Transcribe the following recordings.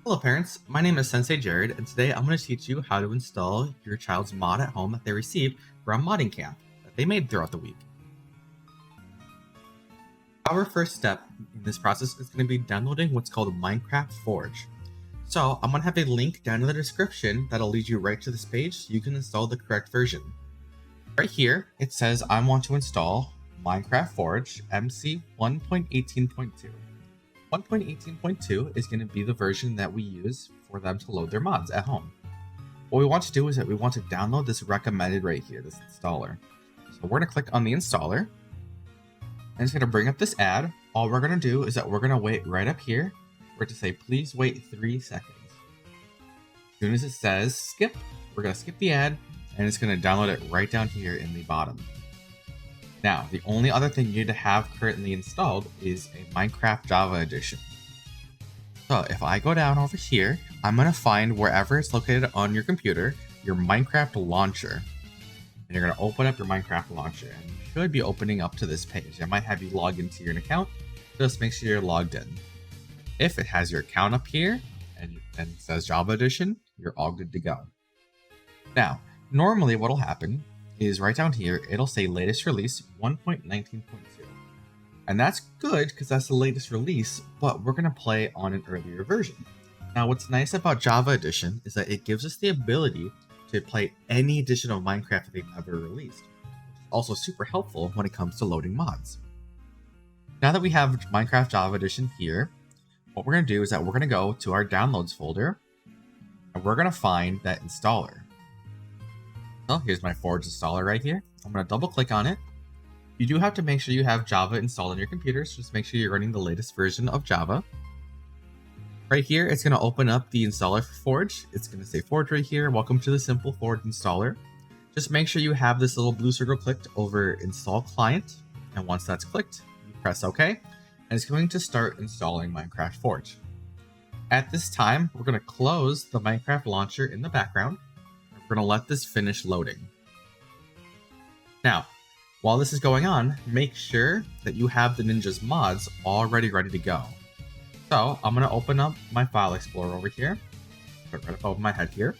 Hello parents, my name is Sensei Jared, and today I'm going to teach you how to install your child's mod at home that they received from a modding camp that they made throughout the week. Our first step in this process is going to be downloading what's called Minecraft Forge. So I'm going to have a link down in the description that'll lead you right to this page so you can install the correct version. Right here, it says I want to install Minecraft Forge MC 1.18.2. 1.18.2 is going to be the version that we use for them to load their mods at home. What we want to do is that we want to download this recommended right here, this installer. So we're going to click on the installer, and it's going to bring up this ad. All we're going to do is that we're going to wait right up here for it to say, please wait 3 seconds. As soon as it says skip, we're going to skip the ad, and it's going to download it right down here in the bottom. Now, the only other thing you need to have currently installed is a Minecraft Java edition. So if I go down over here, I'm going to find wherever it's located on your computer, your Minecraft launcher. And you're going to open up your Minecraft launcher, and you should be opening up to this page. It might have you log into your account. Just make sure you're logged in. If it has your account up here and it says Java edition, you're all good to go. Now, normally what'll happen is right down here, it'll say latest release 1.19.2. And that's good because that's the latest release, but we're going to play on an earlier version. Now, what's nice about Java Edition is that it gives us the ability to play any edition of Minecraft that they've ever released. Also super helpful when it comes to loading mods. Now that we have Minecraft Java Edition here, what we're going to do is that we're going to go to our downloads folder, and we're going to find that installer. So here's my Forge installer right here. I'm going to double click on it. You do have to make sure you have Java installed on your computers. Just make sure you're running the latest version of Java. Right here, it's going to open up the installer for Forge. It's going to say Forge right here. Welcome to the simple Forge installer. Just make sure you have this little blue circle clicked over install client. And once that's clicked, you press OK. And it's going to start installing Minecraft Forge. At this time, we're going to close the Minecraft launcher in the background. We're going to let this finish loading. Now, while this is going on, make sure that you have the Ninja's mods already ready to go. So I'm going to open up my file explorer over here, put it right up over my head here,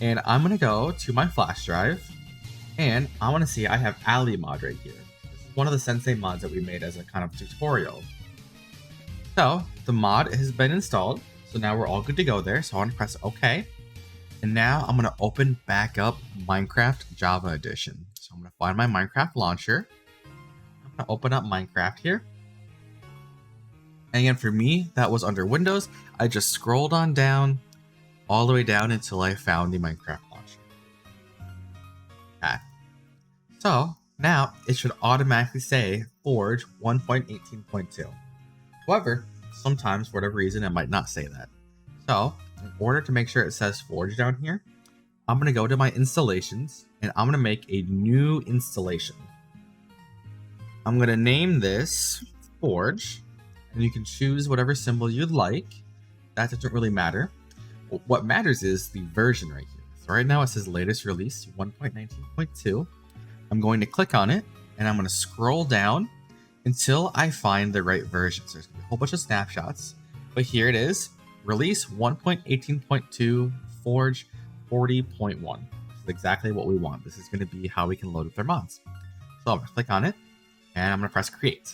and I'm going to go to my flash drive, and I want to see I have Ali mod right here. This is one of the Sensei mods that we made as a kind of tutorial. So the mod has been installed, so now we're all good to go there. So I want to press OK. And now I'm going to open back up Minecraft Java Edition. So I'm going to find my Minecraft launcher. I'm going to open up Minecraft here. And again, for me, that was under Windows. I just scrolled on down, all the way down until I found the Minecraft launcher. Okay. So now it should automatically say Forge 1.18.2. However, sometimes for whatever reason, it might not say that. So in order to make sure it says Forge down here, I'm going to go to my installations and I'm going to make a new installation. I'm going to name this Forge, and you can choose whatever symbol you'd like. That doesn't really matter. What matters is the version right here. So right now it says latest release 1.19.2. I'm going to click on it and I'm going to scroll down until I find the right version. So there's going to be a whole bunch of snapshots, but here it is. Release 1.18.2 Forge 40.1. This is exactly what we want. This is going to be how we can load with our mods. So I'm going to click on it and I'm going to press create.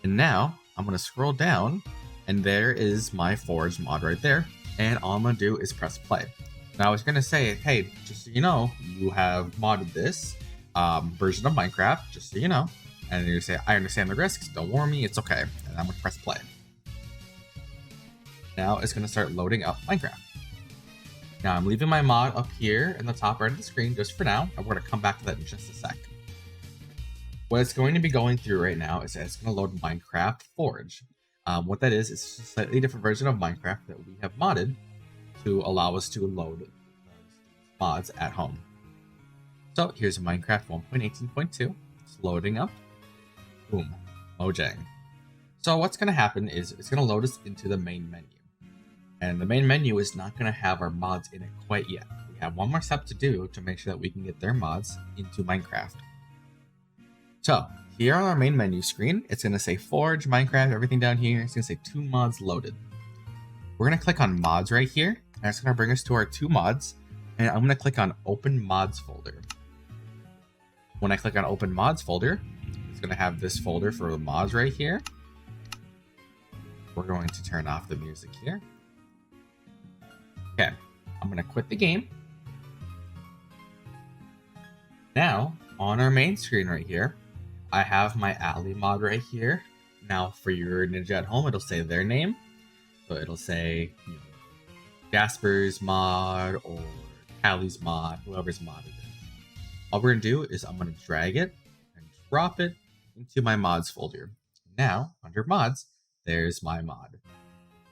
And now I'm going to scroll down and there is my Forge mod right there. And all I'm going to do is press play. Now it's going to say, hey, just so you know, you have modded this version of Minecraft, just so you know. And you say, I understand the risks. Don't worry me. It's okay. And I'm going to press play. Now it's going to start loading up Minecraft. Now I'm leaving my mod up here in the top right of the screen just for now, and we're going to come back to that in just a sec. What it's going to be going through right now is it's going to load Minecraft Forge. What that is, it's a slightly different version of Minecraft that we have modded to allow us to load mods at home. So here's Minecraft 1.18.2. It's loading up. Boom. Mojang. So what's going to happen is it's going to load us into the main menu. And the main menu is not going to have our mods in it quite yet. We have one more step to do to make sure that we can get their mods into Minecraft. So here on our main menu screen, it's going to say Forge, Minecraft, everything down here. It's going to say 2 mods loaded. We're going to click on mods right here, and it's going to bring us to our 2 mods, and I'm going to click on open mods folder. When I click on open mods folder, it's going to have this folder for the mods right here. We're going to turn off the music here. Okay, I'm going to quit the game. Now, on our main screen right here, I have my Ally mod right here. Now, for your ninja at home, it'll say their name. So it'll say, you know, Jasper's mod or Callie's mod, whoever's mod it is. All we're going to do is I'm going to drag it and drop it into my mods folder. Now, under mods, there's my mod.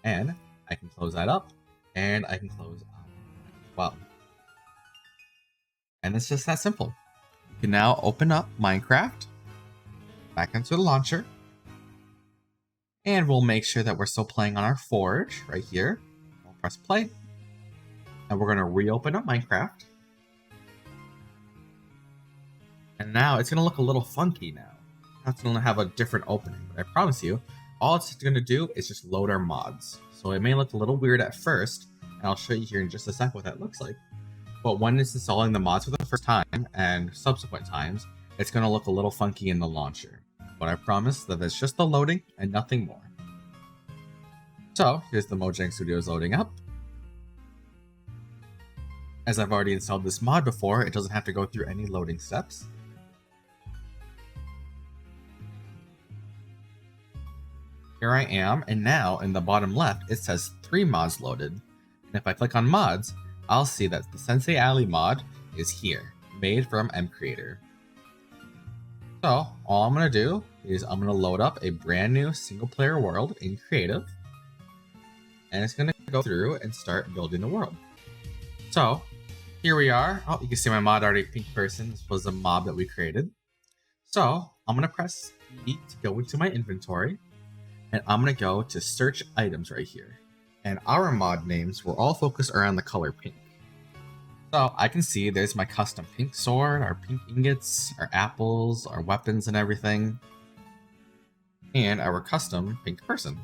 And I can close that up, and I can close out as well. And it's just that simple. You can now open up Minecraft, back into the launcher, and we'll make sure that we're still playing on our forge right here. We'll press play, and we're going to reopen up Minecraft. And now it's going to look a little funky now. It's going to have a different opening, but I promise you, all it's going to do is just load our mods. So it may look a little weird at first, and I'll show you here in just a sec what that looks like. But when it's installing the mods for the first time and subsequent times, it's going to look a little funky in the launcher. But I promise that it's just the loading and nothing more. So here's the Mojang Studios loading up. As I've already installed this mod before, it doesn't have to go through any loading steps. Here I am, and now in the bottom left, it says 3 mods loaded. And if I click on mods, I'll see that the Sensei Ally mod is here, made from MCreator. So all I'm going to do is I'm going to load up a brand new single player world in creative. And it's going to go through and start building the world. So here we are. Oh, you can see my mod already pink person. This was a mob that we created. So I'm going to press E to go into my inventory. And I'm going to go to search items right here. And our mod names were all focused around the color pink. So I can see there's my custom pink sword, our pink ingots, our apples, our weapons and everything. And our custom pink person.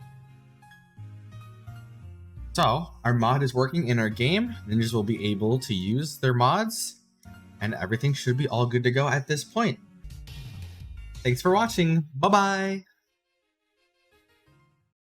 So our mod is working in our game. Ninjas will be able to use their mods. And everything should be all good to go at this point. Thanks for watching. Bye-bye.